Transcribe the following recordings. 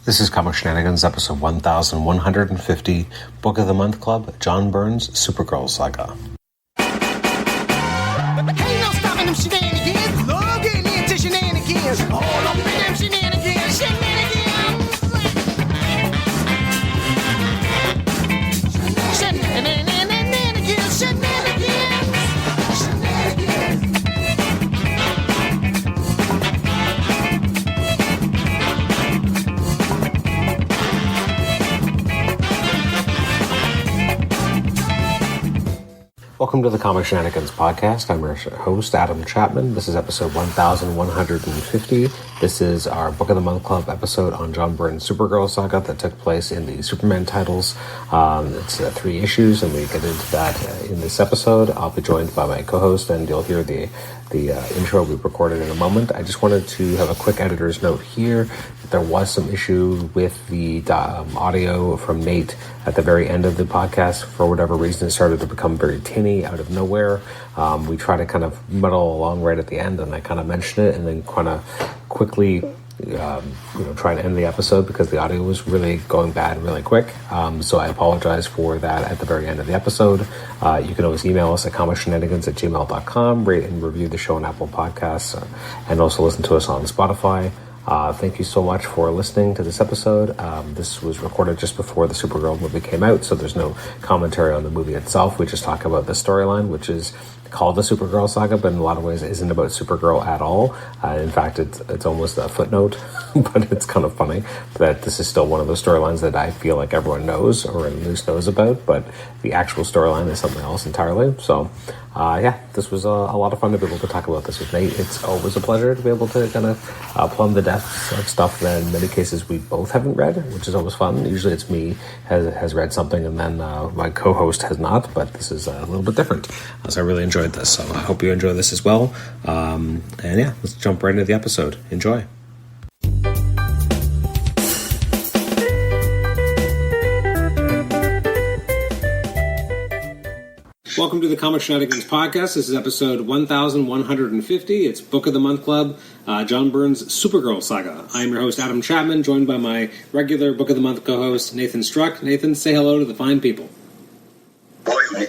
This is Comic Shenanigans, episode 1150, Book of the Month Club, John Byrne's SUPERGIRL saga. Ain't no stopping them shenanigans. Love getting into shenanigans. All up in them shenanigans. Shenanigans. Shenanigans. Shenanigans. Welcome to the Comic Shenanigans podcast. I'm your host, Adam Chapman. This is episode 1150. This is our Book of the Month Club episode on John Byrne's SUPERGIRL saga that took place in the Superman titles. It's 3 issues, and we get into that in this episode. I'll be joined by my co-host, and you'll hear the intro we recorded in a moment. I just wanted to have a quick editor's note here. There was some issue with the audio from Nate at the very end of the podcast. For whatever reason, it started to become very tinny out of nowhere. We try to kind of muddle along right at the end, and I kind of mentioned it, and then kind of quickly try to end the episode because the audio was really going bad really quick. So I apologize for that at the very end of the episode. You can always email us at comicshenanigans@gmail.com, rate and review the show on Apple Podcasts, and also listen to us on Spotify. Thank you so much for listening to this episode. This was recorded just before the Supergirl movie came out, so there's no commentary on the movie itself. We just talk about the storyline, which is called the Supergirl saga, but in a lot of ways isn't about Supergirl at all. In fact, it's almost a footnote, but it's kind of funny that this is still one of those storylines that I feel like everyone knows, or at least knows about, but the actual storyline is something else entirely. So, this was a lot of fun to be able to talk about this with Nate. It's always a pleasure to be able to kind of plumb the depths of stuff that in many cases we both haven't read, which is always fun. Usually it's me has read something and then my co-host has not, but this is a little bit different. So I really enjoyed this, so I hope you enjoy this as well. Let's jump right into the episode. Enjoy. Welcome to the Comic Shenanigans podcast. This is episode 1150. It's Book of the Month Club, John Byrne's SUPERGIRL saga. I am your host, Adam Chapman, joined by my regular Book of the Month co-host, Nathan Struck. Nathan, say hello to the fine people. Boy.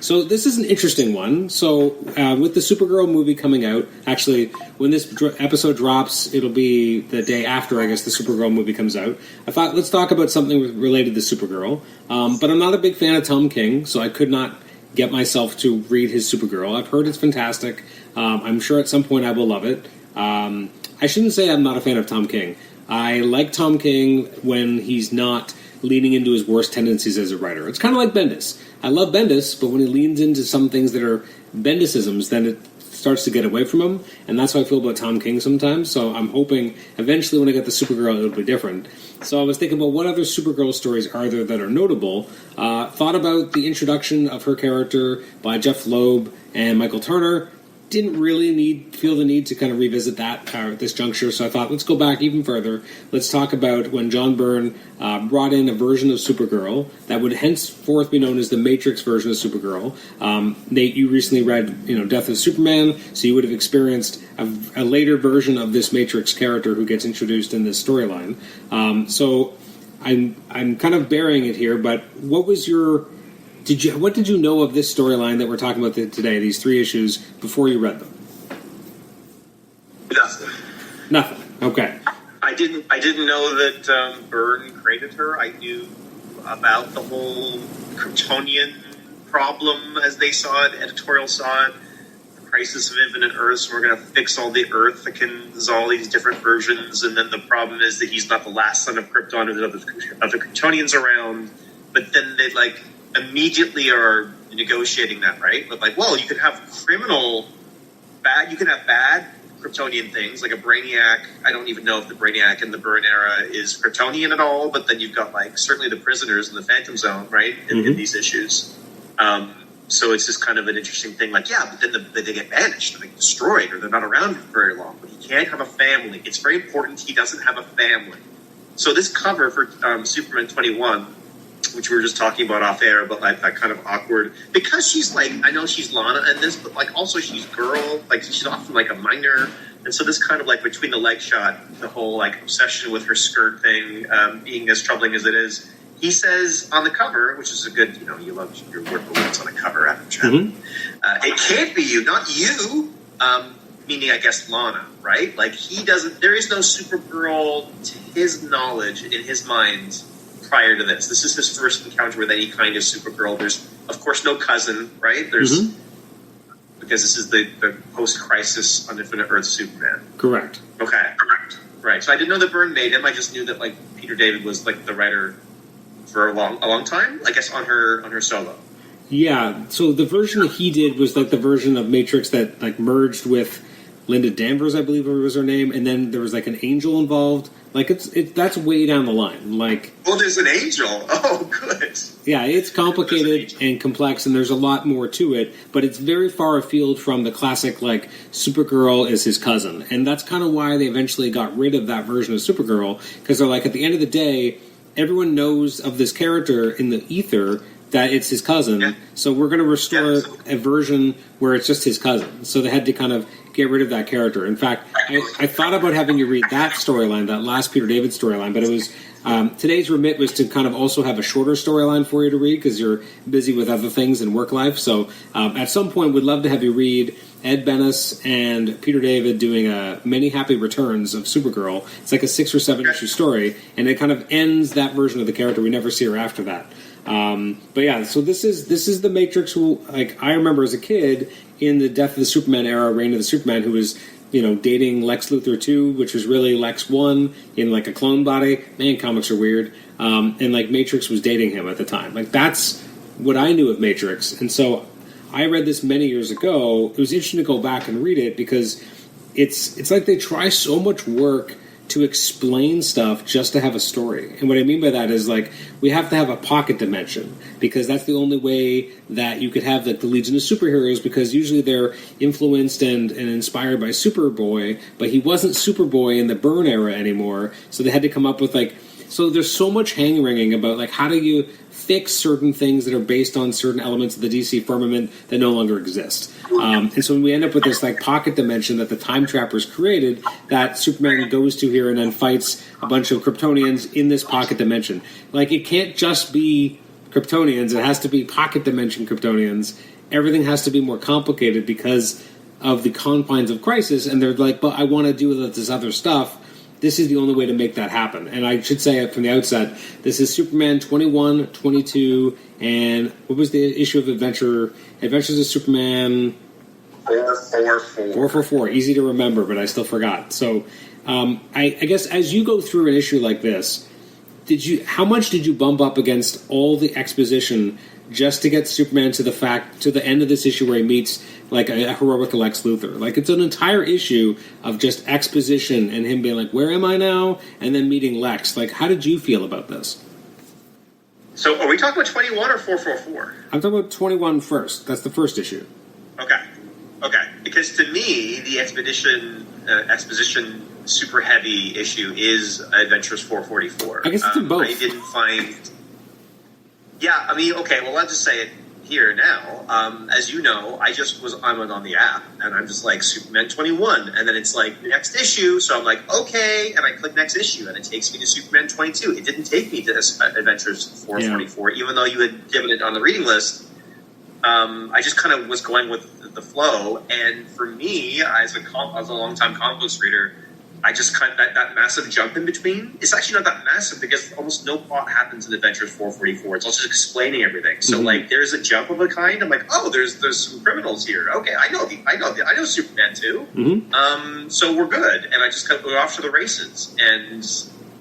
So this is an interesting one. So with the Supergirl movie coming out, actually, when this episode drops, it'll be the day after, I guess, the Supergirl movie comes out. I thought, let's talk about something related to Supergirl. But I'm not a big fan of Tom King, so I could not get myself to read his Supergirl. I've heard it's fantastic. I'm sure at some point I will love it. I shouldn't say I'm not a fan of Tom King. I like Tom King when he's not leaning into his worst tendencies as a writer. It's kind of like Bendis. I love Bendis, but when he leans into some things that are Bendisisms, then it starts to get away from him, and that's how I feel about Tom King sometimes. So I'm hoping eventually when I get the Supergirl, it'll be different. So I was thinking about what other Supergirl stories are there that are notable. Thought about the introduction of her character by Jeff Loeb and Michael Turner. Didn't really feel the need to kind of revisit that at this juncture, so I thought, let's go back even further. Let's talk about when John Byrne brought in a version of Supergirl that would henceforth be known as the Matrix version of Supergirl. Nate, you recently read, Death of Superman, so you would have experienced a later version of this Matrix character who gets introduced in this storyline. So I'm kind of burying it here, but what was what did you know of this storyline that we're talking about today, these 3 issues, before you read them? Nothing. Okay. I didn't know that Byrne created her. I knew about the whole Kryptonian problem, as they saw it, editorial saw it, the crisis of infinite Earths. We're going to fix all the Earthicans, all these different versions, and then the problem is that he's not the last son of Krypton, of the Kryptonians around. But then they immediately are negotiating that, right? But you could have you can have bad Kryptonian things, like a Brainiac. I don't even know if the Brainiac in the Byrne era is Kryptonian at all, but then you've got certainly the prisoners in the Phantom Zone, right? In these issues. So it's just kind of an interesting thing, but then they get banished, or they get destroyed, or they're not around for very long. But he can't have a family. It's very important he doesn't have a family. So this cover for Superman 21, which we were just talking about off air, but that kind of awkward, because she's I know she's Lana in this, but also she's girl, she's often a minor, And so this kind of like between the leg shot, the whole like obsession with her skirt thing, being as troubling as it is, he says on the cover, which is a good, you love your word for words on a cover, Adam Chapman. It can't be you, not you, meaning I guess Lana, right? Like he doesn't, there is no Supergirl to his knowledge in his mind prior to this. This is his first encounter with any kind of Supergirl. There's, of course, no cousin, right? There's because this is the post-crisis on Infinite Earth Superman. Correct. Okay, correct. Right. So I didn't know that Byrne made him. I just knew that like Peter David was like the writer for a long time. I guess on her solo. Yeah. So the version that he did was like the version of Matrix that like merged with Linda Danvers, I believe was her name, and then there was like an angel involved. Like that's way down the line. Like, there's an angel. Oh, good. Yeah, it's complicated and complex, and there's a lot more to it. But it's very far afield from the classic like Supergirl is his cousin, and that's kind of why they eventually got rid of that version of Supergirl, because they're like, at the end of the day, everyone knows of this character in the ether that it's his cousin, so we're going to restore a version where it's just his cousin. So they had to kind of get rid of that character. In fact, I thought about having you read that storyline, that last Peter David storyline, but it was today's remit was to kind of also have a shorter storyline for you to read because you're busy with other things in work life. So at some point, we'd love to have you read Ed Benes and Peter David doing Many Happy Returns of Supergirl. It's like a 6 or 7 issue story, and it kind of ends that version of the character. We never see her after that. But yeah, so this is the Matrix who, like, I remember as a kid in the Death of the Superman era, Reign of the Superman, who was, dating Lex Luthor 2, which was really Lex 1 in like a clone body. Man, comics are weird. And like Matrix was dating him at the time. Like that's what I knew of Matrix. And so I read this many years ago. It was interesting to go back and read it because it's like they try so much work to explain stuff just to have a story. And what I mean by that is, like, we have to have a pocket dimension because that's the only way that you could have like the Legion of Superheroes, because usually they're influenced and inspired by Superboy, but he wasn't Superboy in the Byrne era anymore, so they had to come up with like, so there's so much hang-wringing about like how do you fix certain things that are based on certain elements of the DC firmament that no longer exist. And so when we end up with this like pocket dimension that the Time Trappers created, that Superman goes to here and then fights a bunch of Kryptonians in this pocket dimension. Like, it can't just be Kryptonians, it has to be pocket dimension Kryptonians. Everything has to be more complicated because of the confines of Crisis, and they're like, but I want to do this other stuff. This is the only way to make that happen. And I should say it from the outset, this is Superman 21, 22, and what was the issue of Adventures of Superman? 444. 444. Easy to remember, but I still forgot. So I guess as you go through an issue like this, how much did you bump up against all the exposition just to get Superman to the end of this issue where he meets like a heroic Lex Luthor? Like, it's an entire issue of just exposition and him being like, where am I now? And then meeting Lex. Like, how did you feel about this? So are we talking about 21 or 444? I'm talking about 21 first. That's the first issue. Okay. Because to me, the exposition super heavy issue is Adventures 444. I guess it's in both. I didn't find... Yeah, I mean, okay, well, I'll just say it here now. As you know, I'm on the app, and I'm just like, Superman 21, and then it's like, next issue, so I'm like, okay, and I click next issue, and it takes me to Superman 22. It didn't take me to Adventures 444, even though you had given it on the reading list. I just kind of was going with the flow, and for me, as a long-time comic books reader, I just kind of, that massive jump in between, it's actually not that massive because almost no plot happens in Adventures 444. It's all just explaining everything. So like, there's a jump of a kind. I'm like, oh, there's some criminals here. Okay, I know Superman too. So we're good. And I just kind of go off to the races. And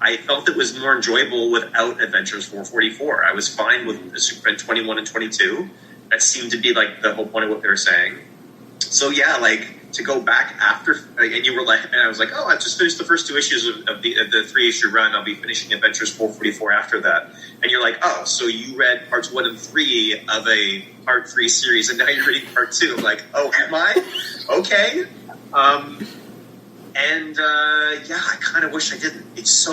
I felt it was more enjoyable without Adventures 444. I was fine with the Superman 21 and 22. That seemed to be like the whole point of what they were saying. So yeah, like, to go back after, and you were like, and I was like, oh, I just finished the first 2 issues of the 3-issue run. I'll be finishing Adventures 444 after that. And you're like, oh, so you read parts 1 and 3 of a part 3 series, and now you're reading part 2. I'm like, oh, am I? Okay. Yeah, I kind of wish I didn't. It's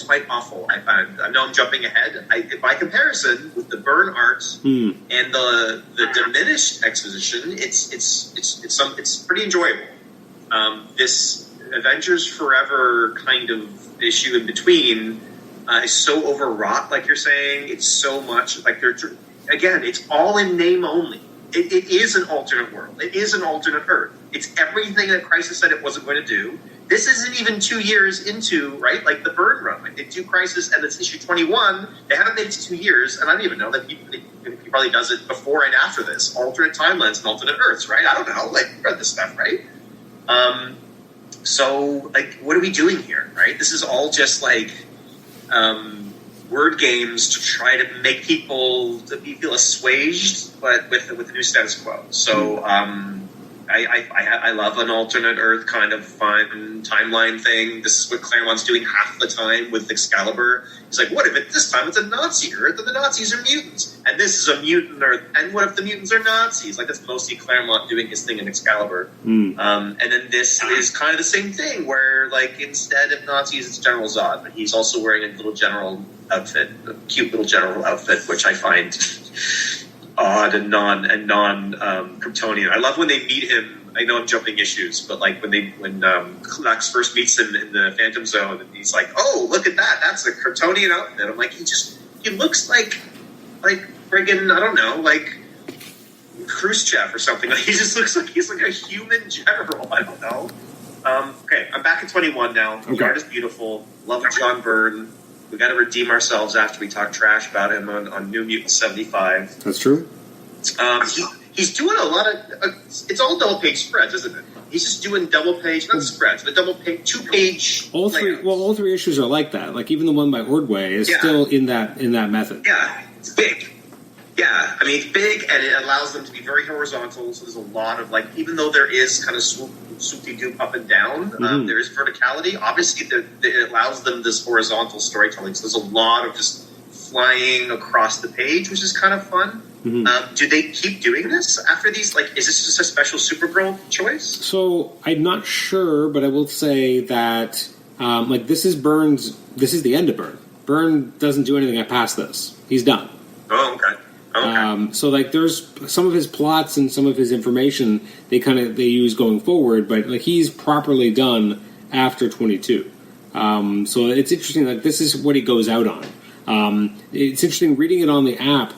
quite awful. I know I'm jumping ahead. By comparison with the Byrne art and the diminished exposition, it's pretty enjoyable. this Avengers Forever kind of issue in between is so overwrought, like you're saying. It's so much, like, again, it's all in name only. It is an alternate world. It is an alternate Earth. It's everything that Crisis said it wasn't going to do. This isn't even 2 years into, right, like the Byrne run. Like, they do Crisis, and it's issue 21. They haven't made it to 2 years, and I don't even know that he probably does it before and after this. Alternate timelines and alternate Earths, right? I don't know. Like, you read this stuff, right? So, like, what are we doing here, right? This is all just, like, word games to try to make people feel assuaged, but with the new status quo. So I love an alternate Earth kind of fun timeline thing. This is what Claremont's doing half the time with Excalibur. He's like, what if this time it's a Nazi Earth and the Nazis are mutants? And this is a mutant Earth, and what if the mutants are Nazis? Like, that's mostly Claremont doing his thing in Excalibur. And then this is kind of the same thing, where, like, instead of Nazis, it's General Zod, but he's also wearing a little general outfit, a cute little general outfit, which I find odd and non Kryptonian. I love when they meet him. I know I'm jumping issues, but like when Lex first meets him in the Phantom Zone, and he's like, "Oh, look at that! That's a Kryptonian outfit." I'm like, he looks like friggin', I don't know, like Khrushchev or something. Like, he just looks like he's like a human general. I don't know. Okay, I'm back at 21 now. The art is beautiful. Love John Byrne. We got to redeem ourselves after we talk trash about him on New Mutant 75. That's true. He's doing a lot of... it's all double-page spreads, isn't it? He's just doing double-page... Not spreads, but double-page... Two-page... All three issues are like that. Like, even the one by Ordway is still in that method. Yeah, it's big. Yeah, I mean, it's big, and it allows them to be very horizontal, so there's a lot of, like... Even though there is kind of swoop-de-doop up and down, there is verticality. Obviously, it allows them this horizontal storytelling, so there's a lot of just flying across the page, which is kind of fun. Do they keep doing this after these? Like, is this just a special Supergirl choice? So I'm not sure, but I will say that this is the end of Byrne. Byrne doesn't do anything past this. He's done. Oh, okay. So like, there's some of his plots and some of his information they use going forward, but like, he's properly done after 22. So it's interesting. Like, this is what he goes out on. It's interesting reading it on the app.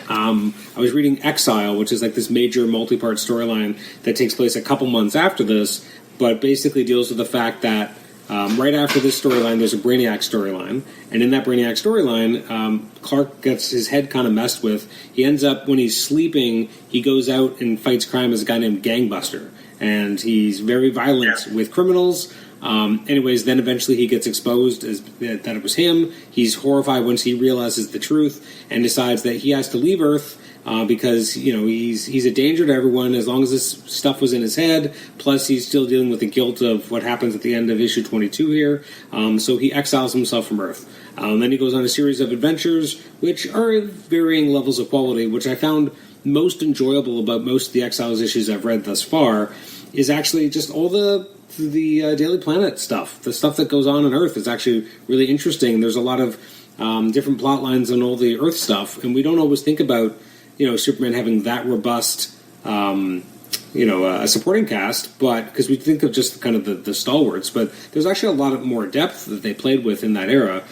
I was reading Exile, which is like this major multi-part storyline that takes place a couple months after this, but basically deals with the fact that right after this storyline, there's a Brainiac storyline, and in that Brainiac storyline, Clark gets his head kind of messed with. He ends up, when he's sleeping, he goes out and fights crime as a guy named Gangbuster, and he's very violent with criminals. Anyways, then eventually he gets exposed that it was him. He's horrified once he realizes the truth and decides that he has to leave Earth because, you know, he's a danger to everyone as long as this stuff was in his head. Plus, he's still dealing with the guilt of what happens at the end of issue 22 here. So he exiles himself from Earth. Then he goes on a series of adventures, which are varying levels of quality, which I found most enjoyable about most of the Exiles issues I've read thus far, is actually just all the Daily Planet stuff. The stuff that goes on Earth is actually really interesting. There's a lot of different plot lines on all the Earth stuff, and we don't always think about, you know, Superman having that robust, a supporting cast, but because we think of just kind of the stalwarts, but there's actually a lot of more depth that they played with in that era,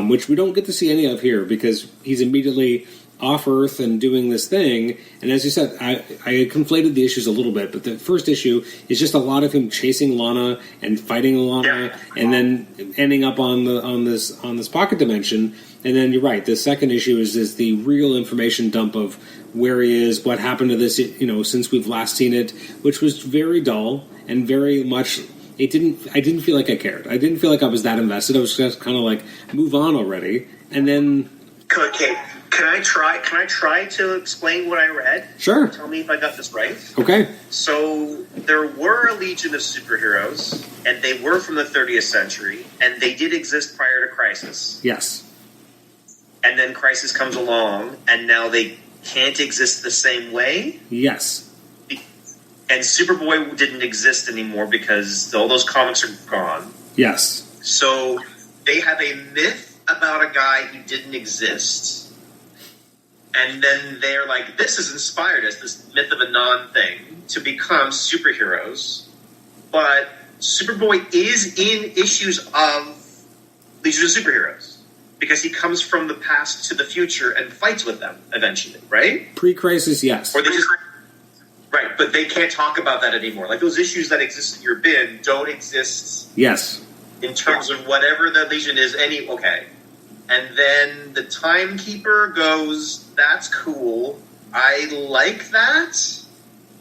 which we don't get to see any of here because he's immediately off Earth and doing this thing. And as you said, I conflated the issues a little bit, but the first issue is just a lot of him chasing Lana and fighting Lana, and then ending up on this pocket dimension. And then you're right, the second issue is the real information dump of where he is, what happened to this, you know, since we've last seen it, which was very dull and very much. I didn't feel like I cared. I didn't feel like I was that invested. I was just kind of like, move on already. And then, okay. Can I try to explain what I read? Sure. Tell me if I got this right. Okay. So there were a legion of superheroes, and they were from the 30th century, and they did exist prior to Crisis. Yes. And then Crisis comes along, and now they can't exist the same way? Yes. And Superboy didn't exist anymore because all those comics are gone. Yes. So they have a myth about a guy who didn't exist. And then they're like, this has inspired us, this myth of a non-thing, to become superheroes. but Superboy is in issues of Legion of Superheroes because he comes from the past to the future and fights with them eventually, right? Pre-Crisis, yes. Or they just... Right, but they can't talk about that anymore. Like, those issues that exist in your bin don't exist... Yes. In terms of whatever the Legion is, okay. And then the Timekeeper goes, that's cool. I like that.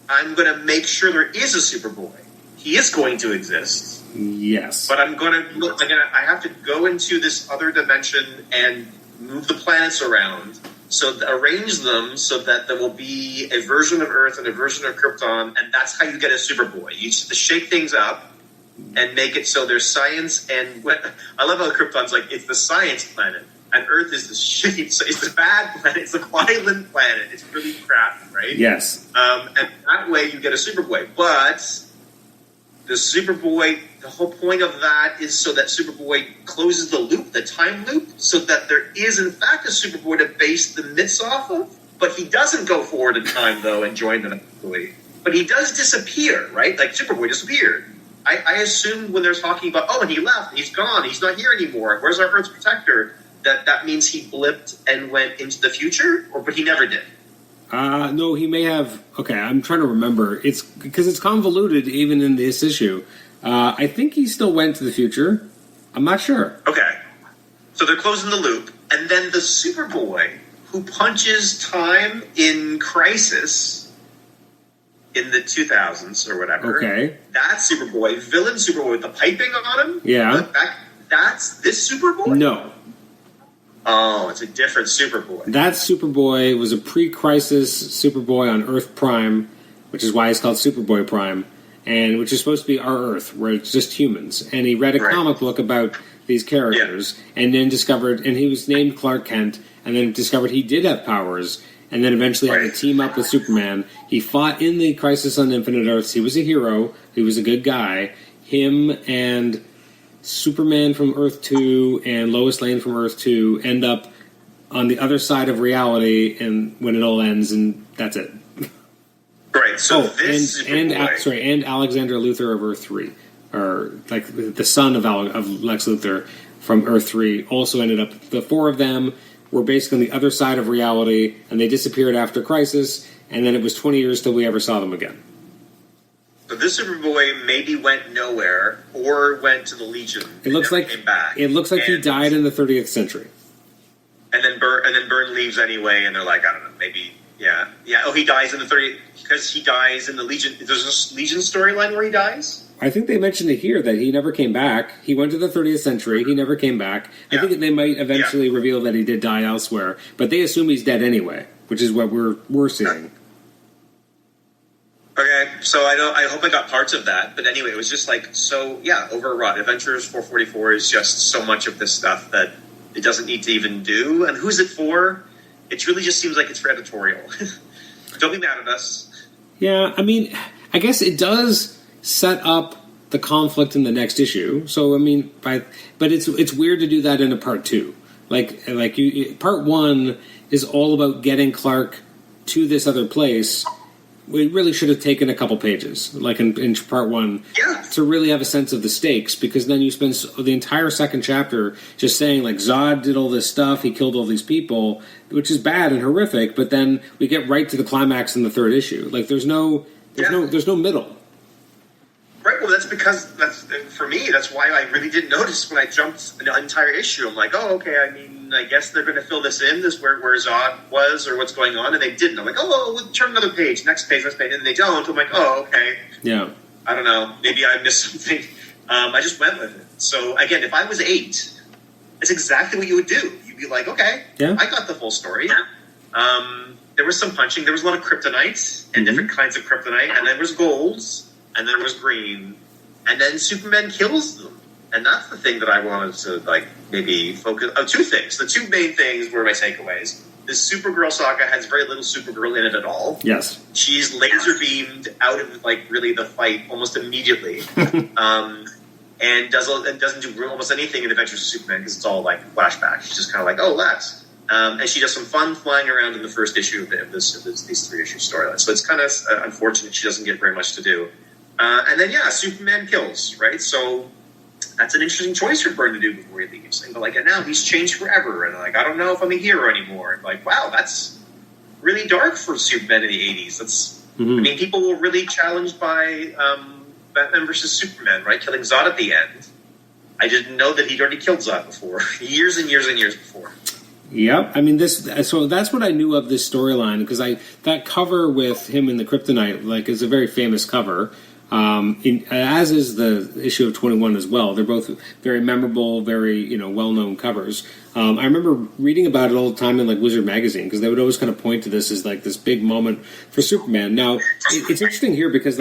I'm going to make sure there is a Superboy. He is going to exist. Yes. But I have to go into this other dimension and move the planets around, arrange them so that there will be a version of Earth and a version of Krypton, and that's how you get a Superboy. You just have to shake things up and make it so there's science and... I love how Krypton's like, it's the science planet, and Earth is the shitty... So it's the bad planet, it's the violent planet, it's really crappy, right? Yes. And that way you get a Superboy. But the Superboy, the whole point of that is so that Superboy closes the loop, the time loop, so that there is in fact a Superboy to base the myths off of. But he doesn't go forward in time, though, and join them. But he does disappear, right? Like, Superboy disappeared. I assumed when they're talking about, and he left, he's gone, he's not here anymore, where's our Earth's protector, that means he blipped and went into the future? But he never did. No, he may have... Okay, I'm trying to remember. It's because it's convoluted even in this issue. I think he still went to the future. I'm not sure. Okay. So they're closing the loop, and then the Superboy, who punches time in Crisis... in the 2000s or whatever. Okay. That Superboy, villain Superboy with the piping on him? Yeah. That's this Superboy? No. Oh, it's a different Superboy. That Superboy was a pre-Crisis Superboy on Earth Prime, which is why it's called Superboy Prime, and which is supposed to be our Earth, where it's just humans. And he read a comic book about these characters, and then discovered, and he was named Clark Kent, and then discovered he did have powers, and then eventually had to team up with Superman. He fought in the Crisis on Infinite Earths. He was a hero. He was a good guy. Him and Superman from Earth 2 and Lois Lane from Earth 2 end up on the other side of reality, and when it all ends, and that's it. Right. So this and Alexander Luthor of Earth 3, or like the son of Lex Luthor from Earth 3, also ended up. The four of them were basically on the other side of reality, and they disappeared after Crisis, and then it was 20 years till we ever saw them again. So this Superboy maybe went nowhere, or went to the Legion. It looks like came back. It looks like he died in the 30th century. And then Byrne leaves anyway, and they're like, I don't know, maybe, yeah. Oh, he dies in the 30th because he dies in the Legion. There's a Legion storyline where he dies. I think they mentioned it here that he never came back. He went to the 30th century. He never came back. I think they might eventually reveal that he did die elsewhere, but they assume he's dead anyway, which is what we're seeing. Okay, so I hope I got parts of that, but anyway, it was just like overwrought. Adventures 444 is just so much of this stuff that it doesn't need to even do. And who's it for? It really just seems like it's for editorial. Don't be mad at us. Yeah, I mean, I guess it does set up the conflict in the next issue. So I mean, but it's weird to do that in a part 2. Part 1 is all about getting Clark to this other place. We really should have taken a couple pages, like in part 1, to really have a sense of the stakes, because then you spend the entire second chapter just saying, like, Zod did all this stuff, he killed all these people, which is bad and horrific, but then we get right to the climax in the third issue. Like, there's no middle. Right, well, that's because, for me, that's why I really didn't notice when I jumped an entire issue. I'm like, oh, okay, I mean, I guess they're going to fill this in, where Zod was or what's going on, and they didn't. I'm like, we'll turn another page, next page, and they don't. I'm like, oh, okay. Yeah. I don't know. Maybe I missed something. I just went with it. So, again, if I was 8, it's exactly what you would do. You'd be like, okay, I got the full story. There was some punching. There was a lot of kryptonite and different kinds of kryptonite, and there was golds. And there was green, and then Superman kills them. And that's the thing that I wanted to, maybe focus on. 2 things. The 2 main things were my takeaways. This Supergirl saga has very little Supergirl in it at all. Yes. She's laser beamed out of, really the fight almost immediately. And doesn't do almost anything in Adventures of Superman because it's all, flashback. She's just kind of like, oh, let's. And she does some fun flying around in the first issue of these 3-issue storylines. So it's kind of unfortunate she doesn't get very much to do. And then, Superman kills, right? So that's an interesting choice for Byrne to do before he leaves. And and now he's changed forever. And I don't know if I'm a hero anymore. And wow, that's really dark for Superman in the 80s. That's, I mean, people were really challenged by Batman versus Superman, right? Killing Zod at the end. I didn't know that he'd already killed Zod before, years and years and years before. Yep, I mean so that's what I knew of this storyline, because that cover with him in the Kryptonite is a very famous cover. As is the issue of 21 as well. They're both very memorable, very well-known covers. I remember reading about it all the time in Wizard magazine, because they would always kind of point to this as this big moment for Superman. Now it's interesting here because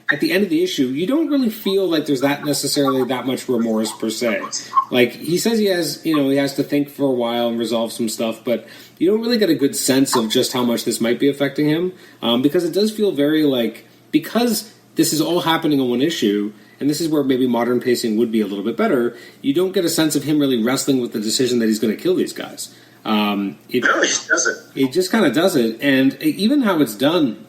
at the end of the issue, you don't really feel there's necessarily that much remorse per se. He says he has to think for a while and resolve some stuff, but you don't really get a good sense of just how much this might be affecting him, because it does feel very because this is all happening on one issue, and this is where maybe modern pacing would be a little bit better, you don't get a sense of him really wrestling with the decision that he's going to kill these guys. No, he just does it. He just kind of does it, and even how it's done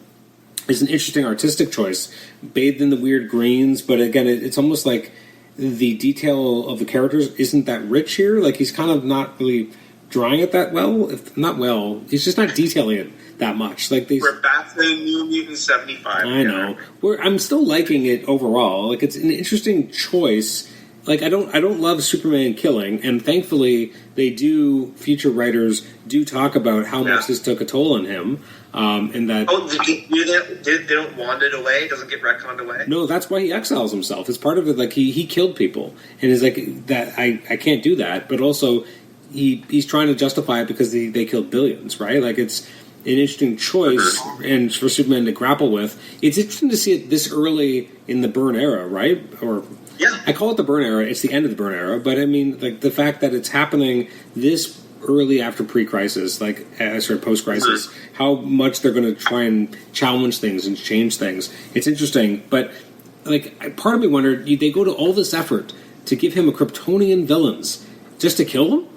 is an interesting artistic choice, bathed in the weird greens, but again, it's almost like the detail of the characters isn't that rich here. He's kind of not really drawing it that well. If not well, he's just not detailing it that much. We're back to New Mutant 75. I know. I'm still liking it overall. It's an interesting choice. I don't love Superman killing, and thankfully future writers do talk about how much this took a toll on him. And that they don't want it away. It doesn't get retconned away. No, that's why he exiles himself. It's part of it. He killed people, and is that I can't do that. But also, he's trying to justify it because they killed billions, right? It's an interesting choice, and for Superman to grapple with. It's interesting to see it this early in the Byrne era, right? I call it the Byrne era. It's the end of the Byrne era, but I mean, the fact that it's happening this early after pre-crisis, post-crisis, how much they're going to try and challenge things and change things. It's interesting, but part of me wondered, they go to all this effort to give him a Kryptonian villains just to kill him?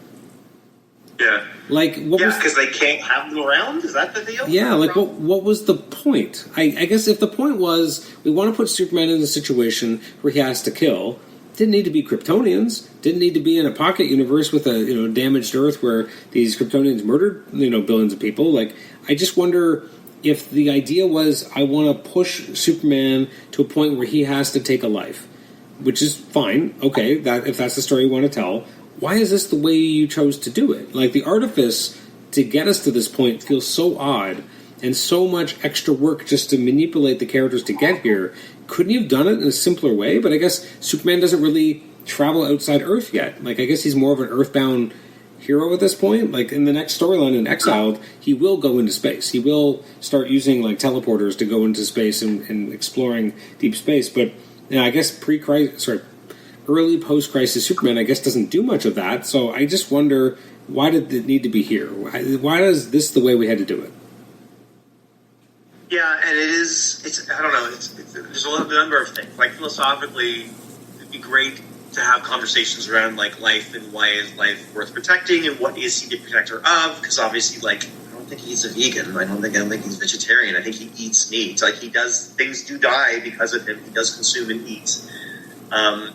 Yeah. Because they can't have them around? Is that the deal? Yeah, what was the point? I guess if the point was we want to put Superman in a situation where he has to kill, didn't need to be Kryptonians, didn't need to be in a pocket universe with a damaged Earth where these Kryptonians murdered billions of people. I just wonder if the idea was I want to push Superman to a point where he has to take a life, which is fine. Okay, if that's the story you want to tell. Why is this the way you chose to do it? The artifice to get us to this point feels so odd, and so much extra work just to manipulate the characters to get here. Couldn't you have done it in a simpler way? But I guess Superman doesn't really travel outside Earth yet. I guess he's more of an Earthbound hero at this point. In the next storyline in Exiled, he will go into space. He will start using teleporters to go into space and exploring deep space. But I guess early post-crisis Superman, I guess, doesn't do much of that. So I just wonder, why did it need to be here? Why is this the way we had to do it? Yeah, and it's I don't know, there's a number of things. Philosophically, it'd be great to have conversations around, life and why is life worth protecting and what is he the protector of, because obviously, I don't think he's a vegan. I don't think he's vegetarian. I think he eats meat. Things do die because of him. He does consume and eat.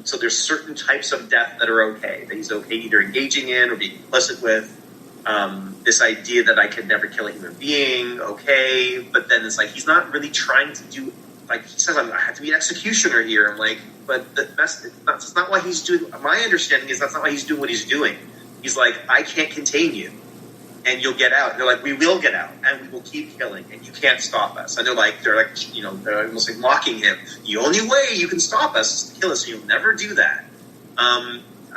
So there's certain types of death that are okay, that he's okay either engaging in or being complicit with. This idea that I could never kill a human being, okay, but then it's he's not really trying to do, he says, I have to be an executioner here. I'm but that's not why he's doing, my understanding is that's not why he's doing what he's doing. He's I can't contain you, and you'll get out. And they're we will get out, and we will keep killing, and you can't stop us. And they're they're almost mocking him. The only way you can stop us is to kill us, so you'll never do that.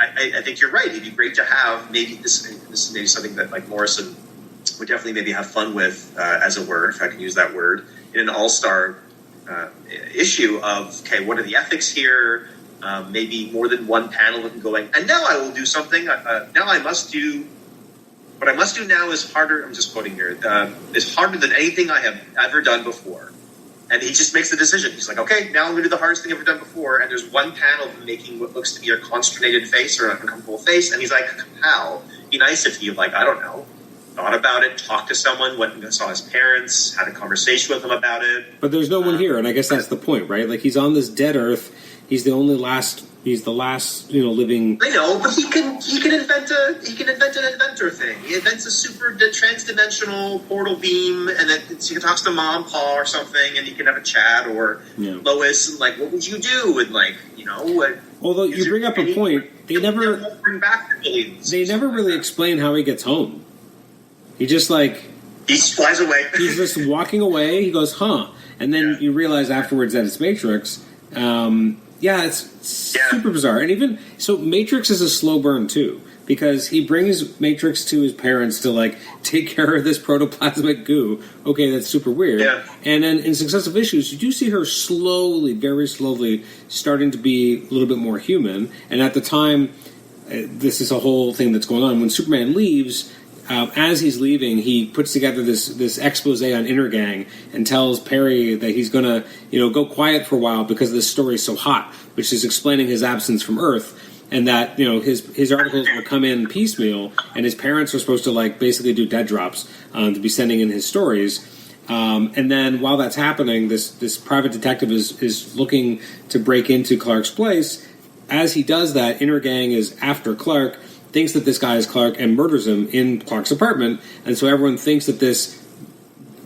I think you're right. It'd be great to have this is maybe something that Morrison would definitely maybe have fun with, as it were, if I can use that word, in an all-star issue of, okay, what are the ethics here? Maybe more than one panel of him going, and now I will do something. Now I must do. What I must do now is harder. I'm just quoting here. Is harder than anything I have ever done before. And he just makes the decision. He's okay, now I'm going to do the hardest thing I've ever done before. And there's one panel of him making what looks to be a consternated face or an uncomfortable face. And he's how? Be nice if you, I don't know, thought about it, talked to someone, went and saw his parents, had a conversation with them about it. But there's no one here, and I guess that's the point, right? Like, he's on this dead Earth. He's the last, living. I know, but he can invent an inventor thing. He invents a super trans-dimensional portal beam, and then he talks to Mom, Pa, or something, and he can have a chat, or Lois, and like, what would you do? And like, Although you bring up a point, they never bring back the aliens. They never really explain how he gets home. He just he flies away. He's just walking away. He goes, huh, and then you realize afterwards that it's Matrix. It's super bizarre. And even so, Matrix is a slow burn too, because he brings Matrix to his parents to take care of this protoplasmic goo. Okay, that's super weird. Yeah. And then in successive issues, you do see her slowly, very slowly, starting to be a little bit more human. And at the time, this is a whole thing that's going on. When Superman leaves, as he's leaving, he puts together this expose on Intergang and tells Perry that he's going to, go quiet for a while because this story is so hot, which is explaining his absence from Earth, and that, his articles will come in piecemeal, and his parents are supposed to, basically do dead drops to be sending in his stories. And then while that's happening, this private detective is looking to break into Clark's place. As he does that, Intergang is after Clark, thinks that this guy is Clark, and murders him in Clark's apartment. And so everyone thinks that this,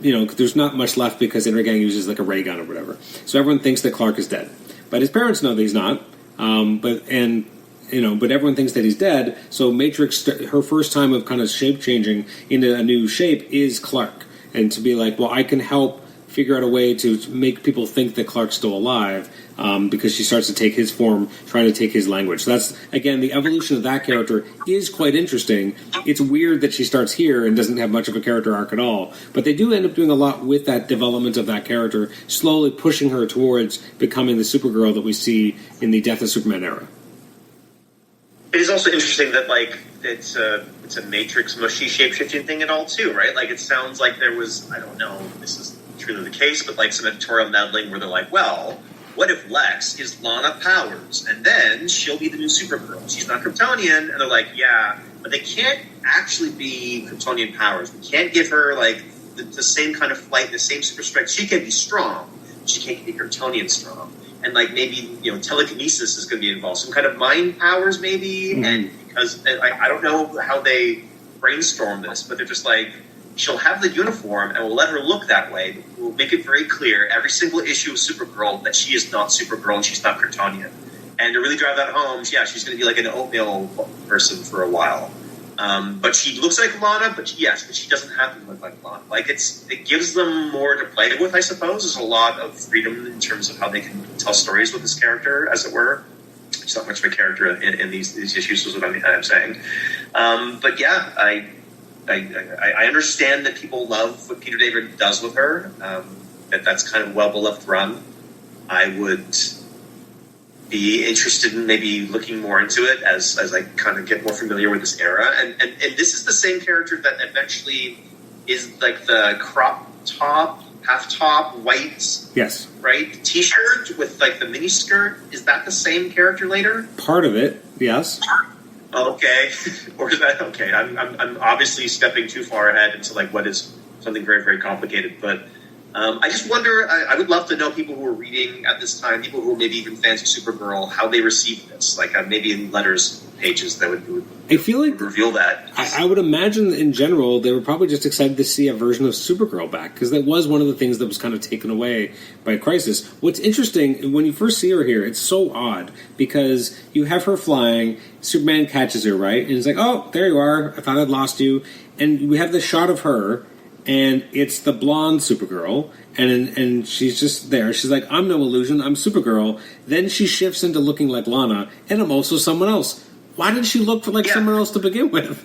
there's not much left because Intergang uses a ray gun or whatever. So everyone thinks that Clark is dead. But his parents know that he's not. But everyone thinks that he's dead. So Matrix, her first time of kind of shape changing into a new shape is Clark. And to be like, well, I can help figure out a way to make people think that Clark's still alive, because she starts to take his form, trying to take his language. So that's, again, the evolution of that character is quite interesting. It's weird that she starts here and doesn't have much of a character arc at all, but they do end up doing a lot with that development of that character, slowly pushing her towards becoming the Supergirl that we see in the Death of Superman era. It is also interesting that, it's a Matrix mushy shape-shifting thing at all, too, right? It sounds like there was, I don't know if this is truly the case, but some editorial meddling where they're like, well, what if Lex is Lana Powers, and then she'll be the new Supergirl? She's not Kryptonian, and they're like, yeah, but they can't actually be Kryptonian powers. We can't give her, the same kind of flight, the same super strength. She can be strong, but she can't be Kryptonian strong. And, maybe, telekinesis is going to be involved. Some kind of mind powers, maybe, and because, I don't know how they brainstorm this, but they're just she'll have the uniform, and we'll let her look that way. We'll make it very clear, every single issue of Supergirl, that she is not Supergirl and she's not Kryptonian. And to really drive that home, yeah, she's going to be an oatmeal person for a while. But she looks like Lana, but she doesn't have to look like Lana. It gives them more to play with, I suppose. There's a lot of freedom in terms of how they can tell stories with this character, as it were. She's not much of a character in these issues, is what I'm saying. But yeah, I understand that people love what Peter David does with her, that's kind of well-beloved run. I would be interested in maybe looking more into it as I kind of get more familiar with this era. And this is the same character that eventually is the crop top, half-top, white, yes, right, T-shirt with the mini skirt. Is that the same character later? Part of it, yes. Okay, or is that okay? I'm obviously stepping too far ahead into what is something very, very complicated. But I just wonder. I would love to know people who were reading at this time, people who were maybe even fans of Supergirl, how they received this. Maybe in letters pages that would I feel like reveal that. I would imagine in general they were probably just excited to see a version of Supergirl back, because that was one of the things that was kind of taken away by Crisis. What's interesting, when you first see her here, it's so odd because you have her flying, Superman catches her, right? And he's like, oh, there you are, I thought I'd lost you. And we have this shot of her, and it's the blonde Supergirl, and she's just there. She's like, I'm no illusion, I'm Supergirl. Then she shifts into looking like Lana, and I'm also someone else. Why did she look for someone else to begin with?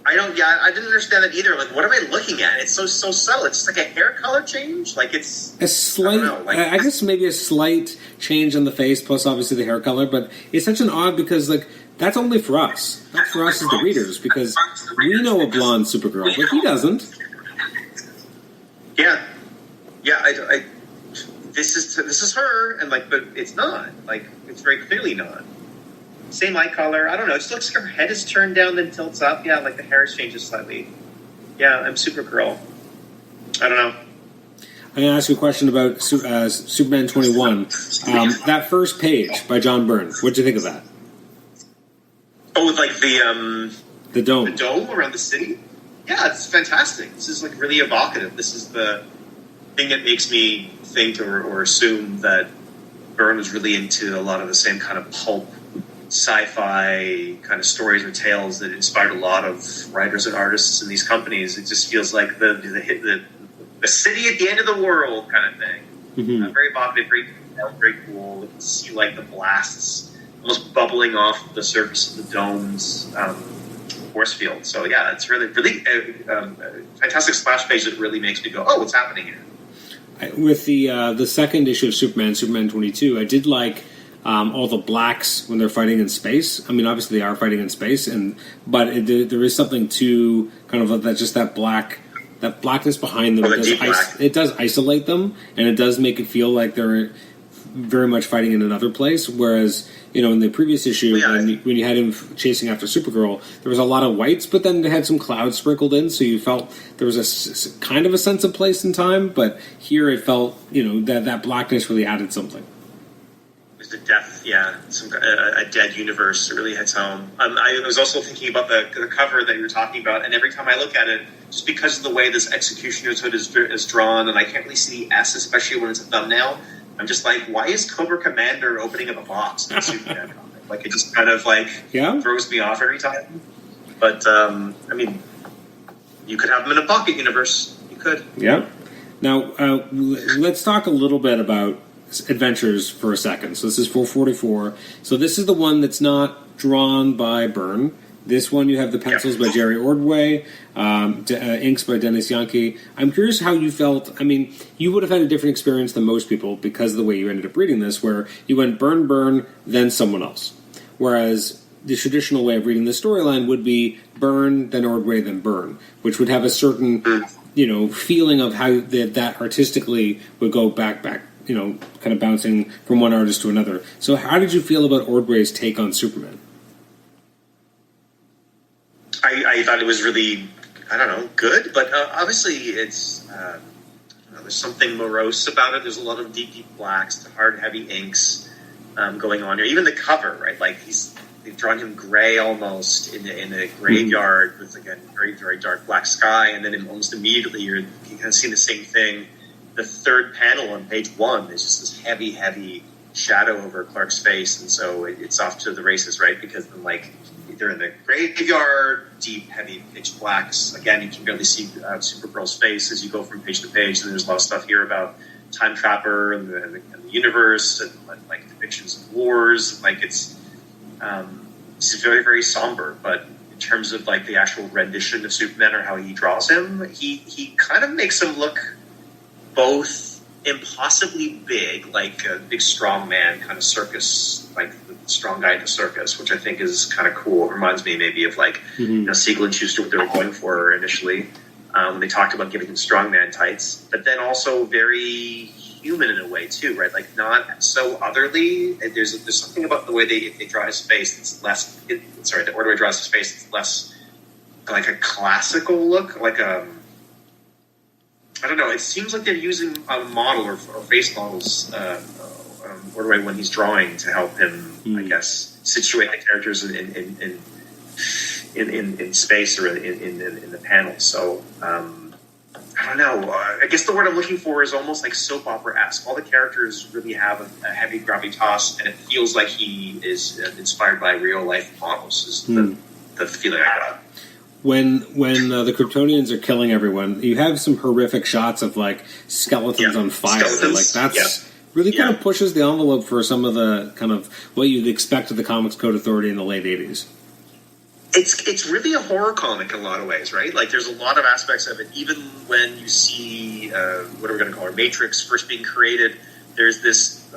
I didn't understand it either. What am I looking at? It's so subtle. It's just a hair color change. It's a slight. I guess maybe a slight change in the face, plus obviously the hair color. But it's such an odd because that's only for us. That's for us as the readers, because we know a blonde Supergirl, but he doesn't. Yeah. This is her, and but it's not. It's very clearly not. Same eye color. I don't know. It just looks like her head is turned down, then tilts up. Yeah, the hair changes slightly. Yeah, I'm Supergirl. I don't know. I'm going to ask you a question about Superman 21. That first page by John Byrne, what did you think of that? Oh, with like the dome. The dome around the city? Yeah, it's fantastic. This is like really evocative. This is the thing that makes me think or assume that Byrne was really into a lot of the same kind of pulp sci-fi kind of stories or tales that inspired a lot of writers and artists in these companies. It just feels like the city at the end of the world kind of thing. Mm-hmm. Very evocative, very cool. You can see like the blasts almost bubbling off the surface of the dome's force field. So yeah, it's really fantastic splash page that really makes me go, oh, what's happening here? With the second issue of Superman 22, I did like all the blacks when they're fighting in space. I mean, obviously they are fighting in space, but there is something to kind of that blackness behind them. It does isolate them, and it does make it feel like they're very much fighting in another place. Whereas, in the previous issue, when you had him chasing after Supergirl, there was a lot of whites, but then they had some clouds sprinkled in, so you felt there was a kind of a sense of place and time. But here it felt, that blackness really added something. The death, a dead universe. It really hits home. I was also thinking about the cover that you were talking about, and every time I look at it, just because of the way this Executioner's hood is drawn, and I can't really see the S, especially when it's a thumbnail, I'm just like, why is Cobra Commander opening up a box in Superman comic? Like, it just kind of throws me off every time. But I mean, you could have them in a pocket universe. You could. Yeah. Now let's talk a little bit about adventures for a second. So this is 444. So this is the one that's not drawn by Byrne. This one you have the pencils by Jerry Ordway, inks by Dennis Yankee. I'm curious how you felt. I mean, you would have had a different experience than most people because of the way you ended up reading this, where you went Byrne, then someone else. Whereas the traditional way of reading the storyline would be Byrne, then Ordway, then Byrne, which would have a certain, feeling of how that artistically would go back, kind of bouncing from one artist to another. So how did you feel about Ordway's take on Superman? I thought it was really, good, but obviously it's, there's something morose about it. There's a lot of deep blacks, hard, heavy inks going on here. Even the cover, right? Like they've drawn him gray almost in a graveyard with like a very, very dark black sky, and then almost immediately you kind of see the same thing. The third panel on page 1 is just this heavy, heavy shadow over Clark's face, and so it's off to the races, right? Because then, they're in the graveyard, deep, heavy pitch blacks. Again, you can barely see Supergirl's face as you go from page to page. And there's a lot of stuff here about Time Trapper and the universe and depictions of wars. It's very, very somber. But in terms of the actual rendition of Superman or how he draws him, he kind of makes him look both impossibly big, like a big strong man kind of circus, like the strong guy in the circus, which I think is kind of cool. It reminds me maybe of Siegel and Schuster, what they were going for initially. They talked about giving him strongman tights, but then also very human in a way too, right? Like not so otherly. There's something about the way they draw his face that's less. The Ordway draws his face that's less like a classical look, like a. I don't know. It seems like they're using a model or face models, Ordway, when he's drawing to help him, I guess, situate the characters in space or in the panels. So I don't know. I guess the word I'm looking for is almost like soap opera-esque. All the characters really have a heavy gravitas, and it feels like he is inspired by real life models. Is the feeling I got. When the Kryptonians are killing everyone, you have some horrific shots of skeletons on fire. That's really kind of pushes the envelope for some of the kind of what you'd expect of the Comics Code Authority in the late 80s. It's really a horror comic in a lot of ways, right? Like there's a lot of aspects of it. Even when you see what are we going to call it, Matrix first being created, there's this.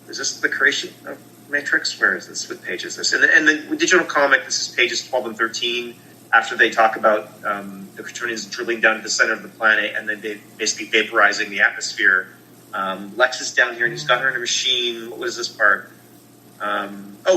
Is this the creation of Matrix? Where is this? What page is this? And the digital comic, this is pages 12 and 13. After they talk about the Kryptonians drilling down to the center of the planet and then they basically vaporizing the atmosphere. Lex is down here and he's got her in a machine. What was this part?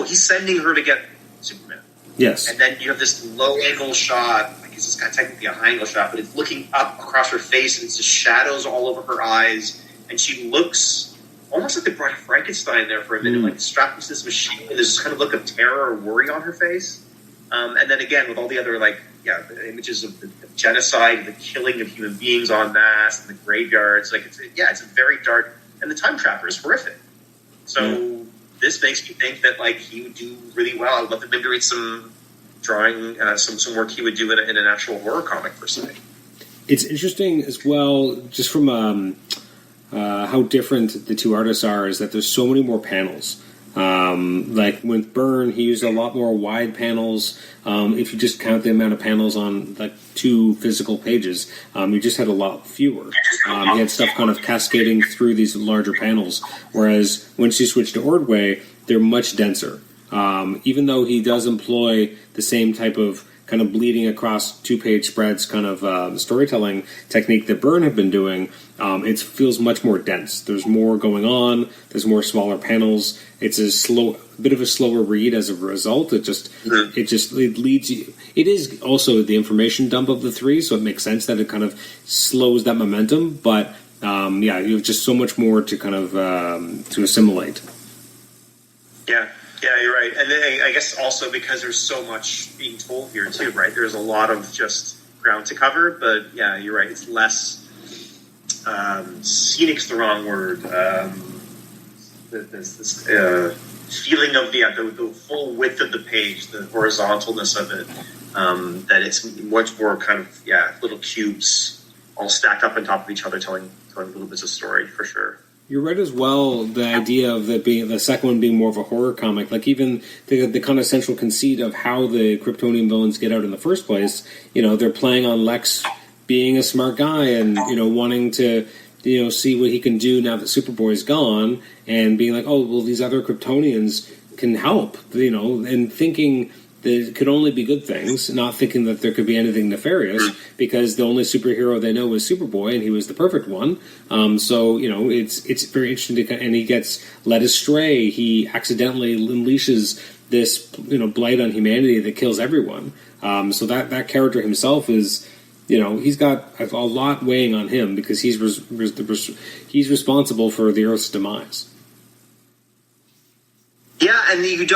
He's sending her to get Superman. Yes. And then you have this low-angle shot. I because it's got technically a high angle shot, but it's looking up across her face, and it's just shadows all over her eyes, and she looks almost like they brought Frankenstein there for a minute, like strapped into this machine, and there's this kind of look of terror or worry on her face. And then again, with all the other, the images of the genocide, the killing of human beings en masse, and the graveyards, it's a very dark, and the time trapper is horrific. So this makes me think that, he would do really well. I would love to maybe read some drawing, some work he would do in an actual horror comic, per se. It's interesting as well, just from how different the two artists are, is that there's so many more panels. With Byrne, he used a lot more wide panels. If you just count the amount of panels on 2 physical pages, you just had a lot fewer. He had stuff kind of cascading through these larger panels, whereas once you switch to Ordway, they're much denser. Even though he does employ the same type of kind of bleeding across 2-page spreads kind of storytelling technique that Byrne had been doing, it feels much more dense. There's more going on. There's more smaller panels. It's a bit of a slower read as a result. It leads you. It is also the information dump of the 3, so it makes sense that it kind of slows that momentum. But you have just so much more to kind of to assimilate. Yeah, you're right. And then I guess also because there's so much being told here, too, right? There's a lot of just ground to cover, but yeah, you're right. It's less scenic's the wrong word. This feeling of the full width of the page, the horizontalness of it, that it's much more kind of, little cubes all stacked up on top of each other telling little bits of story, for sure. You're right as well, the idea of the second one being more of a horror comic. Even the kind of central conceit of how the Kryptonian villains get out in the first place, they're playing on Lex being a smart guy and, wanting to, see what he can do now that Superboy's gone, and being like, oh, well, these other Kryptonians can help, and thinking that it could only be good things, not thinking that there could be anything nefarious, because the only superhero they know is Superboy, and he was the perfect one. So, it's very interesting and he gets led astray. He accidentally unleashes this, blight on humanity that kills everyone. So that character himself is, he's got a lot weighing on him, because he's responsible for the Earth's demise. Yeah, and you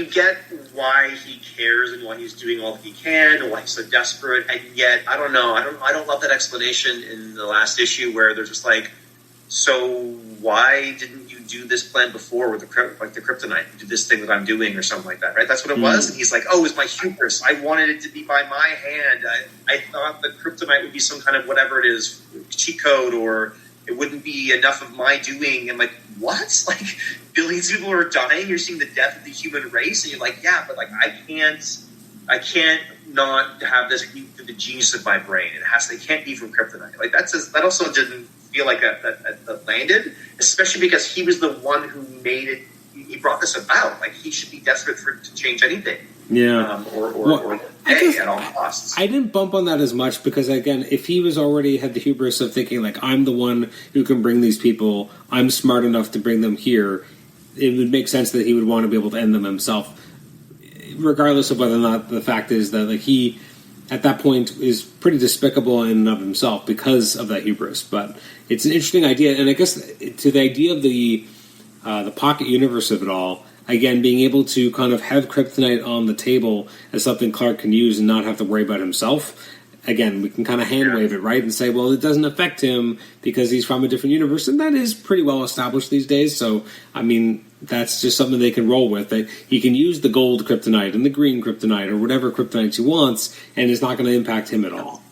get why he cares and why he's doing all that he can and why he's so desperate, and yet, I don't know, I don't love that explanation in the last issue where they're just like, so why didn't you do this plan before with the kryptonite? Do this thing that I'm doing or something like that, right? That's what it was, and he's like, oh, it's my hubris. I wanted it to be by my hand. I thought the kryptonite would be some kind of whatever it is, cheat code, or it wouldn't be enough of my doing. And what? Billions of people are dying. You're seeing the death of the human race, and you're like, yeah, but I can't not have this through the genius of my brain. It can't be from kryptonite. That also didn't feel like that landed, especially because he was the one who made it. He brought this about. He should be desperate to change anything. Yeah. Or at all costs. I didn't bump on that as much because, again, if he was already had the hubris of thinking, I'm the one who can bring these people, I'm smart enough to bring them here, it would make sense that he would want to be able to end them himself, regardless of whether or not the fact is that, he, at that point, is pretty despicable in and of himself because of that hubris. But it's an interesting idea, and I guess to the idea of the pocket universe of it all, again, being able to kind of have kryptonite on the table as something Clark can use and not have to worry about himself. Again, we can kind of hand-wave it, right, and say, well, it doesn't affect him because he's from a different universe, and that is pretty well established these days. So, that's just something they can roll with, that he can use the gold kryptonite and the green kryptonite or whatever kryptonite he wants, and it's not going to impact him at all.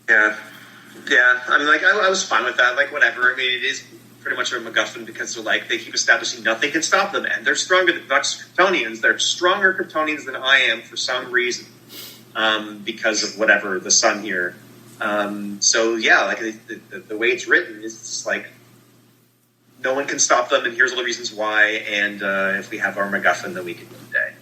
Yeah. I was fine with that. Whatever. It is pretty much a MacGuffin because they keep establishing nothing can stop them, and they're stronger than not just Kryptonians. They're stronger Kryptonians than I am for some reason, because of whatever the sun here. So yeah, the way it's written is just no one can stop them, and here's all the reasons why. And if we have our MacGuffin, then we can win the day.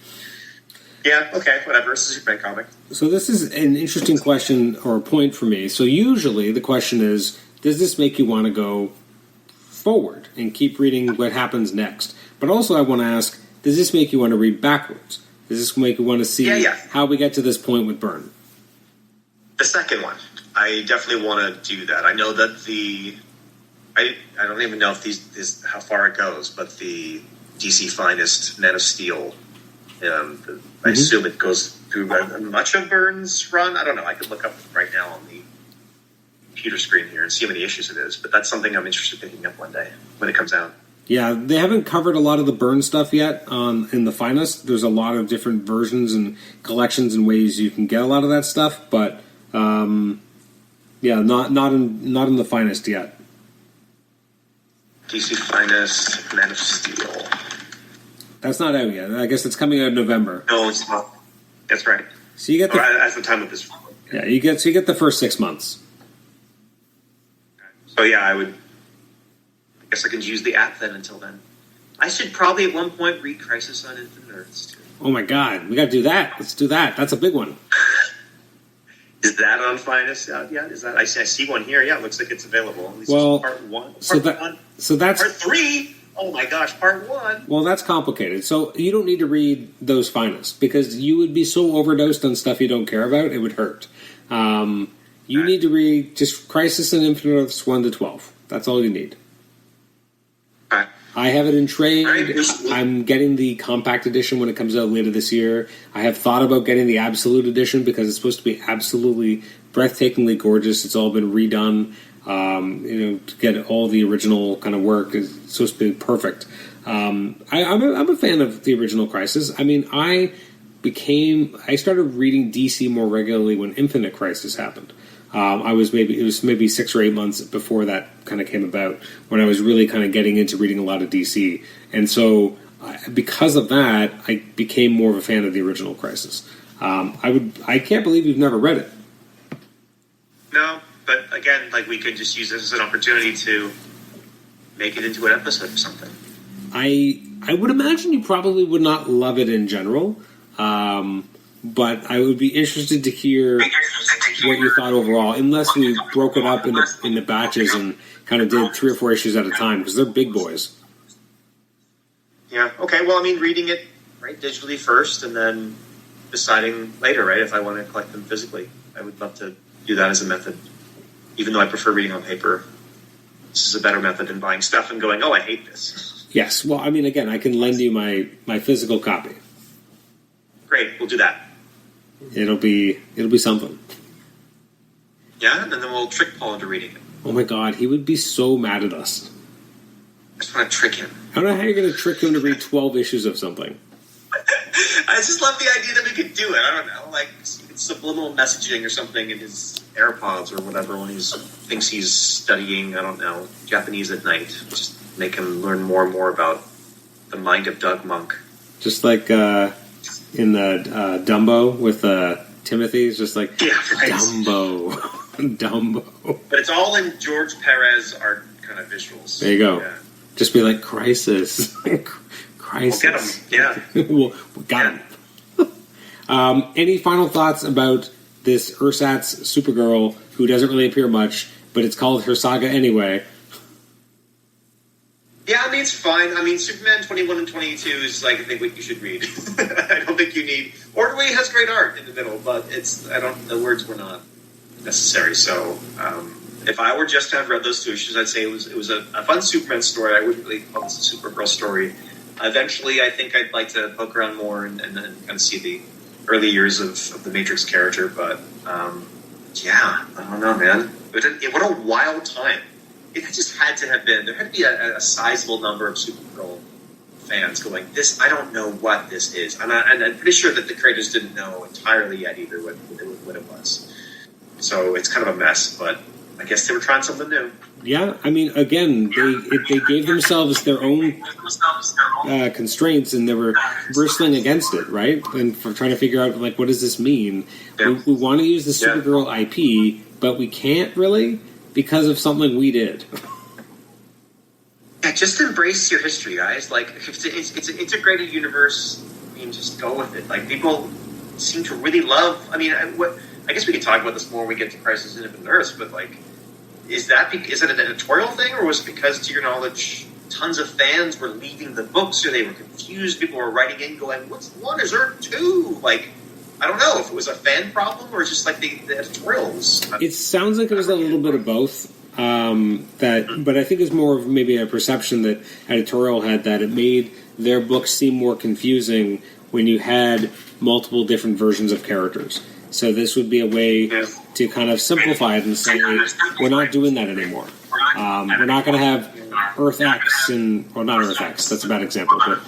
Yeah, okay, whatever. This is your Superman comic. So this is an interesting question or a point for me. So usually the question is, does this make you want to go forward and keep reading what happens next? But also I want to ask, does this make you want to read backwards? Does this make you want to see how we get to this point with Byrne? The second one. I definitely want to do that. I know that I don't even know if these how far it goes, but the DC Finest Man of Steel, I assume it goes through much of Byrne's run. I don't know. I could look up right now on the computer screen here and see how many issues it is, but that's something I'm interested in picking up one day when it comes out. Yeah, they haven't covered a lot of the Byrne stuff yet in the Finest. There's a lot of different versions and collections and ways you can get a lot of that stuff, but not in the Finest yet. DC Finest, Man of Steel. That's not out yet. I guess it's coming out in November. No, it's not. That's right. So you get at the time of this. Yeah, you get the first 6 months. So yeah, I guess I can use the app then until then. I should probably at one point read Crisis on Infinite Earths too. Oh my God, we got to do that. Let's do that. That's a big one. Is that on Finest? Yeah, is that? I see one here. Yeah, it looks like it's available. At least part one. Part 3. Oh my gosh, part 1. Well, that's complicated. So you don't need to read those Finest because you would be so overdosed on stuff you don't care about, it would hurt. You need to read just Crisis on Infinite Earths 1 to 12. That's all you need. Right. I have it in trade. I'm getting the compact edition when it comes out later this year. I have thought about getting the Absolute edition because it's supposed to be absolutely breathtakingly gorgeous. It's all been redone. To get all the original kind of work is supposed to be perfect. I'm a fan of the original Crisis. I mean, I started reading DC more regularly when Infinite Crisis happened. It was maybe 6 or 8 months before that kind of came about when I was really kind of getting into reading a lot of DC. And so because of that, I became more of a fan of the original Crisis. I can't believe you've never read it. No, but again, like we could just use this as an opportunity to make it into an episode or something. I would imagine you probably would not love it in general. But I would be interested to hear what you thought overall, unless we broke it up into batches and kind of did 3 or 4 issues at a time, because they're big boys. Yeah, okay, well, I mean, reading it digitally first, and then deciding later, right, if I want to collect them physically. I would love to do that as a method, even though I prefer reading on paper. This is a better method than buying stuff and going, oh, I hate this. Yes, well, I mean, again, I can lend you my physical copy. Great, we'll do that. It'll be something. Yeah, and then we'll trick Paul into reading it. Oh my God, he would be so mad at us. I just want to trick him. I don't know how you're going to trick him to read 12 issues of something. I just love the idea that we could do it. I don't know, like subliminal messaging or something in his AirPods or whatever when he thinks he's studying, I don't know, Japanese at night. Just make him learn more and more about the mind of Doug Monk. Just like in the Dumbo with Timothy, it's just like, yeah, right. Dumbo. But it's all in George Perez art kind of visuals. There you go. Yeah. Just be like, Crisis. Crisis. We'll get him, yeah. we got him. Any final thoughts about this Ersatz Supergirl, who doesn't really appear much, but it's called her saga anyway? Yeah, I mean, it's fine. I mean, Superman 21 and 22 is, like, I think what you should read. I don't think you need... Ordway has great art in the middle, but the words were not necessary. So, if I were just to have read those 2 issues, I'd say it was a fun Superman story. I wouldn't really call this a Supergirl story. Eventually, I think I'd like to poke around more and kind of see the early years of the Matrix character. But, yeah, I don't know, man. What a wild time. It just had to have been. There had to be a sizable number of Supergirl fans going, "This, I don't know what this is," and I'm pretty sure that the creators didn't know entirely yet either what it was. So it's kind of a mess, but I guess they were trying something new. Yeah, I mean, again, they gave themselves their own constraints, and they were bristling against it, right? And for trying to figure out, like, what does this mean? Yeah. We want to use the Supergirl IP, but we can't really. Because of something we did. Yeah, just embrace your history, guys. Like, if it's an integrated universe, I mean, just go with it. Like, people seem to really love... I mean, I guess we can talk about this more when we get to Crisis on Infinite Earths, but, like, is it an editorial thing, or was it because, to your knowledge, tons of fans were leaving the books, or they were confused. People were writing in going, "What's one? Is Earth 2?" Like, I don't know if it was a fan problem or just like the editorials. It sounds like it was a little bit of both. But I think it's more of maybe a perception that editorial had, that it made their books seem more confusing when you had multiple different versions of characters. So this would be a way to kind of simplify it and say, we're not doing that anymore. We're not going to have Earth X not Earth X, that's a bad example, but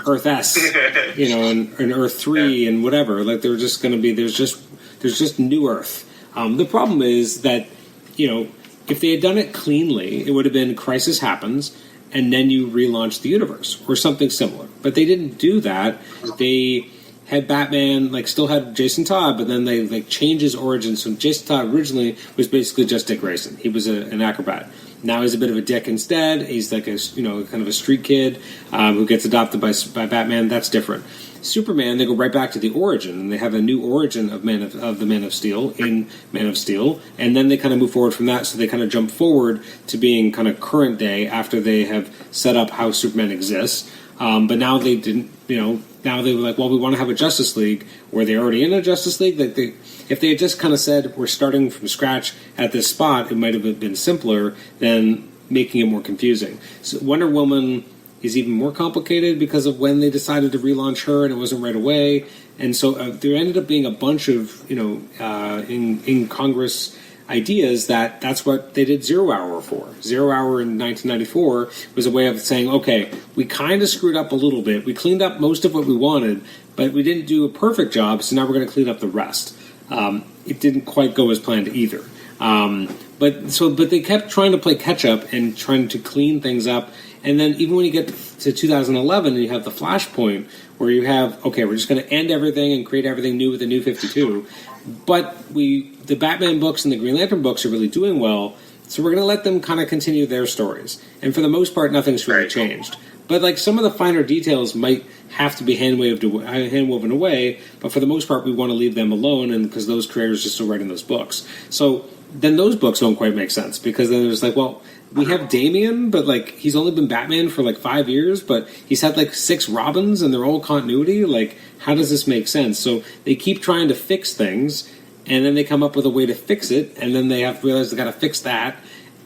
Earth S, and Earth 3 and whatever. Like, they're just going to be, there's just new Earth. The problem is that, if they had done it cleanly, it would have been Crisis happens, and then you relaunch the universe, or something similar. But they didn't do that. They had Batman, still had Jason Todd, but then they, changed his origins. So Jason Todd originally was basically just Dick Grayson. He was an acrobat. Now he's a bit of a dick instead. He's like kind of a street kid who gets adopted by Batman. That's different. Superman, they go right back to the origin, and they have a new origin of the Man of Steel in Man of Steel, and then they kind of move forward from that. So they kind of jump forward to being kind of current day after they have set up how Superman exists. But now they didn't, now they were like, well, we want to have a Justice League. Were they already in a Justice League? If they had just kind of said, we're starting from scratch at this spot, it might have been simpler than making it more confusing. So Wonder Woman is even more complicated because of when they decided to relaunch her, and it wasn't right away. And so there ended up being a bunch of, in Congress ideas that's what they did Zero Hour for. Zero Hour in 1994 was a way of saying, okay, we kind of screwed up a little bit. We cleaned up most of what we wanted, but we didn't do a perfect job, so now we're going to clean up the rest. It didn't quite go as planned either. But they kept trying to play catch up and trying to clean things up. And then even when you get to 2011 and you have the Flashpoint where you have, okay, we're just going to end everything and create everything new with the New 52. But the Batman books and the Green Lantern books are really doing well, so we're going to let them kind of continue their stories. And for the most part, nothing's really changed. But some of the finer details might have to be hand-woven away, but for the most part, we want to leave them alone, and because those creators are still writing those books. So then those books don't quite make sense, because then there's we have Damian, but he's only been Batman for 5 years, but he's had 6 Robins and they're all continuity. How does this make sense? So they keep trying to fix things, and then they come up with a way to fix it, and then they have to realize they got to fix that,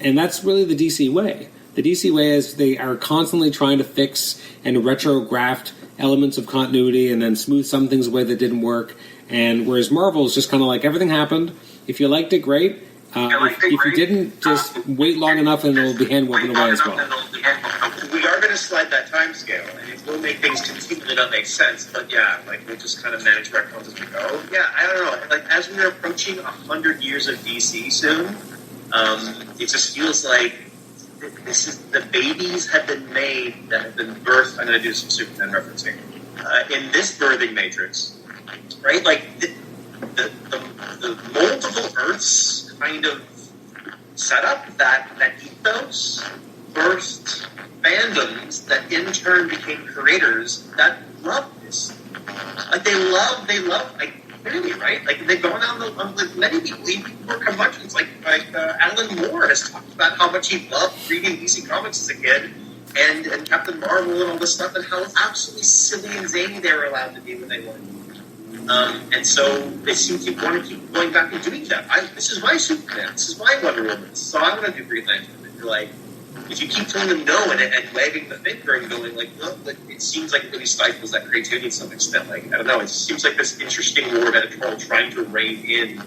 and that's really the DC way. The DC way is they are constantly trying to fix and retrograft elements of continuity, and then smooth some things away that didn't work. And whereas Marvel is just kind of everything happened. If you liked it, great. If you didn't, just wait long enough and it'll be hand-woven away as well. We are going to slide that time scale, and it will make things continue to not make sense. But yeah, we'll just kind of manage retcons as we go. Yeah, I don't know. As we're approaching 100 years of DC soon, it just feels like the babies have been made that have been birthed. I'm going to do some Superman referencing in this birthing matrix, right? The multiple Earths kind of setup that ethos birthed fandoms that in turn became creators that love this. They love clearly, right? They've gone on many people, even more curmudgeons, Alan Moore has talked about how much he loved reading DC Comics as a kid, and Captain Marvel and all this stuff, and how absolutely silly and zany they were allowed to be when they wanted. And so they seem to want to keep going back and doing that. This is my Superman. This is my Wonder Woman. So I want to do Green Lantern. And you're if you keep telling them no and wagging the finger and going look, it seems like it really stifles that creativity to some extent. I don't know. It seems like this interesting war of editorial trying to rein in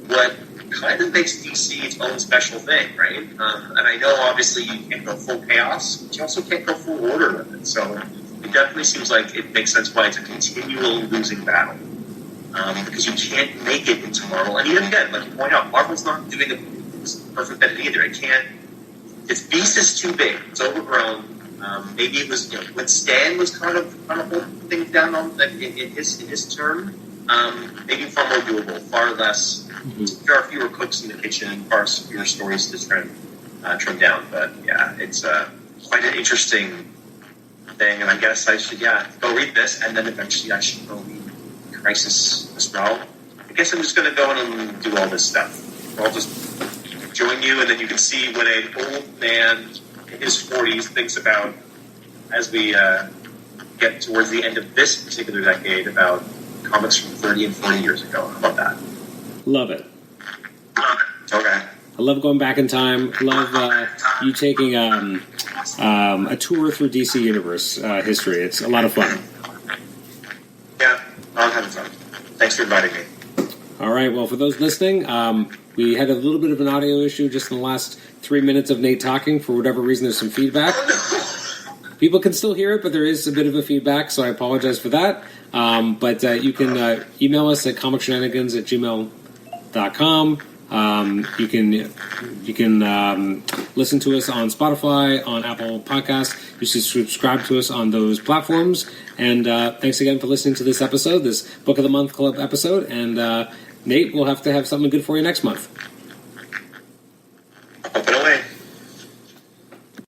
what kind of makes DC its own special thing, right? And I know obviously you can't go full chaos, but you also can't go full order with it. So it definitely seems like it makes sense why it's a continual losing battle. Because you can't make it into Marvel. And even again, like you point out, Marvel's not doing a perfect edit either. It can't. Its beast is too big. It's overgrown. Maybe it was when Stan was kind of holding things down on in his term. Maybe far more doable, far less. There are fewer cooks in the kitchen, far fewer stories to trim down. But yeah, it's quite an interesting thing. And I guess I should go read this, and then eventually I should go read Crisis as well. I guess I'm just going to go in and do all this stuff. I'll just join you, and then you can see when an old man in his 40s thinks about, as we get towards the end of this particular decade, about comics from 30 and 40 years ago. How about that? Love it. Okay. I love going back in time. I love you taking a tour through DC Universe history. It's a lot of fun. Yeah, I'm having fun. Thanks for inviting me. All right, well, for those listening, we had a little bit of an audio issue just in the last 3 minutes of Nate talking. For whatever reason, there's some feedback. People can still hear it, but there is a bit of a feedback, so I apologize for that. But you can email us at comicshenanigans@gmail.com. You can listen to us on Spotify, on Apple Podcasts. You should subscribe to us on those platforms. And thanks again for listening to this episode, this Book of the Month Club episode. And Nate, we'll have to have something good for you next month.